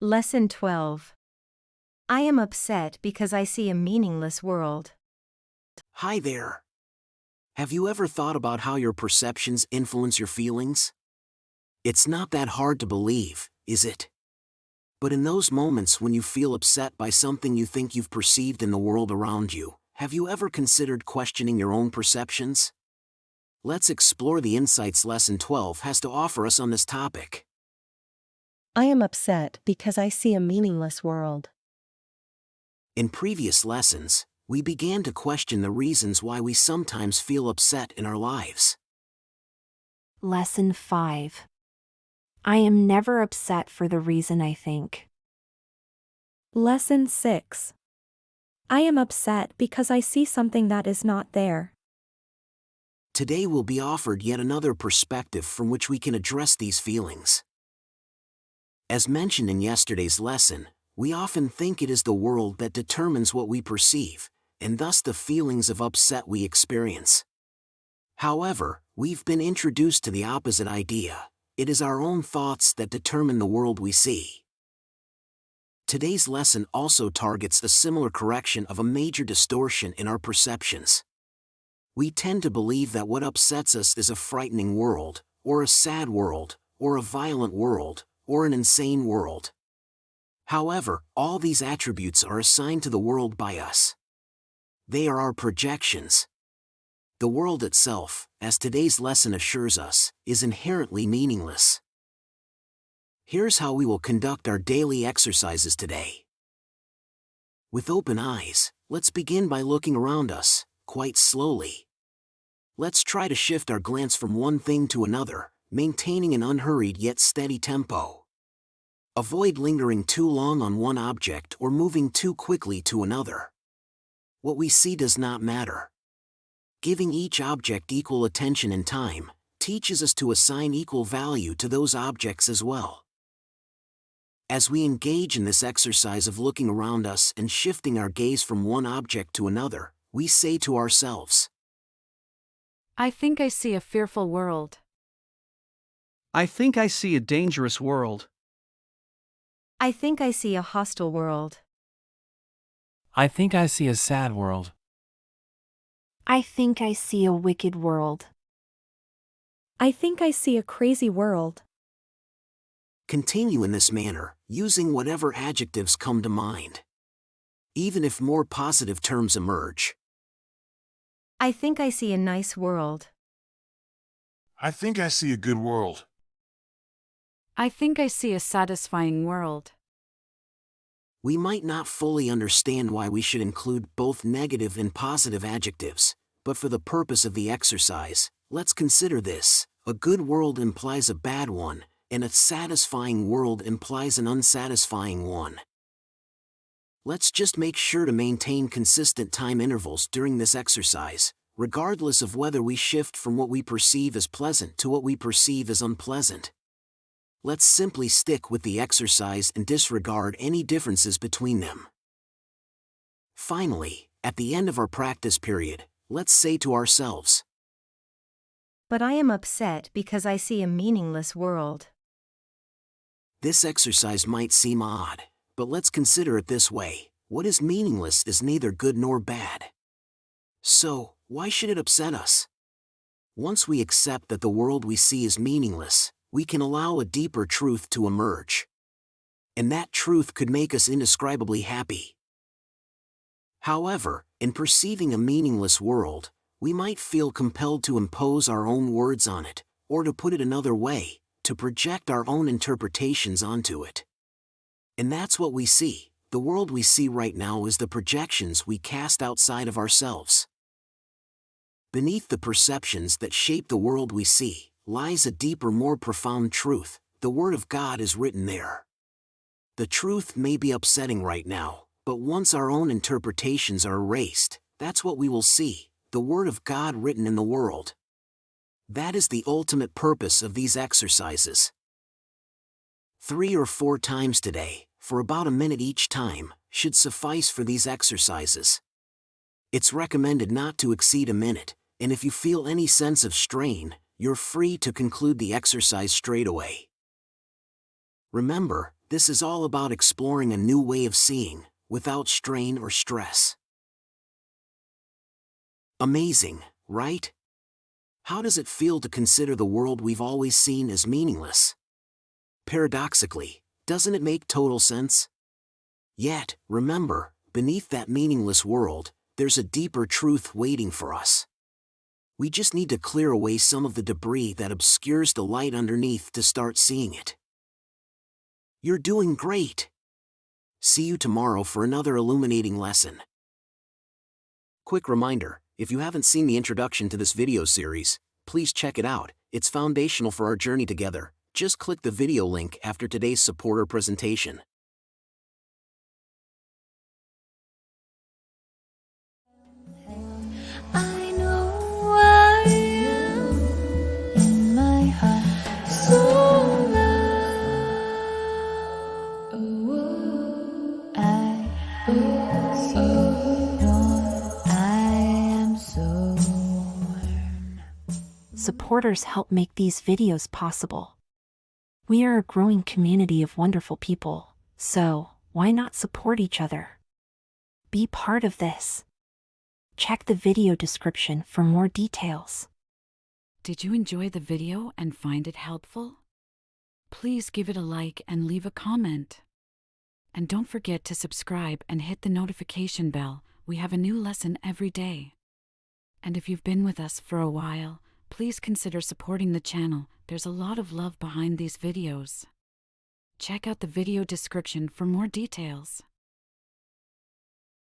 Lesson 12. I am upset because I see a meaningless world. Hi there. Have you ever thought about how your perceptions influence your feelings? It's not that hard to believe, is it? But in those moments when you feel upset by something you think you've perceived in the world around you, have you ever considered questioning your own perceptions? Let's explore the insights Lesson 12 has to offer us on this topic. I am upset because I see a meaningless world. In previous lessons, we began to question the reasons why we sometimes feel upset in our lives. Lesson 5. I am never upset for the reason I think. Lesson 6. I am upset because I see something that is not there. Today we'll be offered yet another perspective from which we can address these feelings. As mentioned in yesterday's lesson, we often think it is the world that determines what we perceive, and thus the feelings of upset we experience. However, we've been introduced to the opposite idea. It is our own thoughts that determine the world we see. Today's lesson also targets a similar correction of a major distortion in our perceptions. We tend to believe that what upsets us is a frightening world, or a sad world, or a violent world, or an insane world. However, all these attributes are assigned to the world by us. They are our projections. The world itself, as today's lesson assures us, is inherently meaningless. Here's how we will conduct our daily exercises today. With open eyes, let's begin by looking around us, quite slowly. Let's try to shift our glance from one thing to another, maintaining an unhurried yet steady tempo. Avoid lingering too long on one object or moving too quickly to another. What we see does not matter. Giving each object equal attention and time teaches us to assign equal value to those objects as well. As we engage in this exercise of looking around us and shifting our gaze from one object to another, we say to ourselves, I think I see a fearful world. I think I see a dangerous world. I think I see a hostile world. I think I see a sad world. I think I see a wicked world. I think I see a crazy world. Continue in this manner, using whatever adjectives come to mind. Even if more positive terms emerge. I think I see a nice world. I think I see a good world. I think I see a satisfying world. We might not fully understand why we should include both negative and positive adjectives, but for the purpose of the exercise, let's consider this. A good world implies a bad one, and a satisfying world implies an unsatisfying one. Let's just make sure to maintain consistent time intervals during this exercise, regardless of whether we shift from what we perceive as pleasant to what we perceive as unpleasant. Let's simply stick with the exercise and disregard any differences between them. Finally, at the end of our practice period, let's say to ourselves, But I am upset because I see a meaningless world. This exercise might seem odd, but let's consider it this way. What is meaningless is neither good nor bad. So, why should it upset us? Once we accept that the world we see is meaningless, we can allow a deeper truth to emerge. And that truth could make us indescribably happy. However, in perceiving a meaningless world, we might feel compelled to impose our own words on it, or to put it another way, to project our own interpretations onto it. And that's what we see. The world we see right now is the projections we cast outside of ourselves. Beneath the perceptions that shape the world we see, lies a deeper, more profound truth. The Word of God is written there. The truth may be upsetting right now, but once our own interpretations are erased, that's what we will see, the Word of God written in the world. That is the ultimate purpose of these exercises. 3 or 4 times today, for about a minute each time, should suffice for these exercises. It's recommended not to exceed a minute, and if you feel any sense of strain, you're free to conclude the exercise straight away. Remember, This is all about exploring a new way of seeing, without strain or stress. Amazing, right? How does it feel to consider the world we've always seen as meaningless? Paradoxically, doesn't it make total sense? Yet, remember, beneath that meaningless world, there's a deeper truth waiting for us. We just need to clear away some of the debris that obscures the light underneath to start seeing it. You're doing great! See you tomorrow for another illuminating lesson. Quick reminder, if you haven't seen the introduction to this video series, please check it out. It's foundational for our journey together. Just click the video link after today's supporter presentation. I know I am in my heart so low. I feel so warm. I am so warm. Supporters help make these videos possible. We are a growing community of wonderful people, so why not support each other? Be part of this. Check the video description for more details. Did you enjoy the video and find it helpful? Please give it a like and leave a comment. And don't forget to subscribe and hit the notification bell. We have a new lesson every day. And if you've been with us for a while, please consider supporting the channel. There's a lot of love behind these videos. Check out the video description for more details.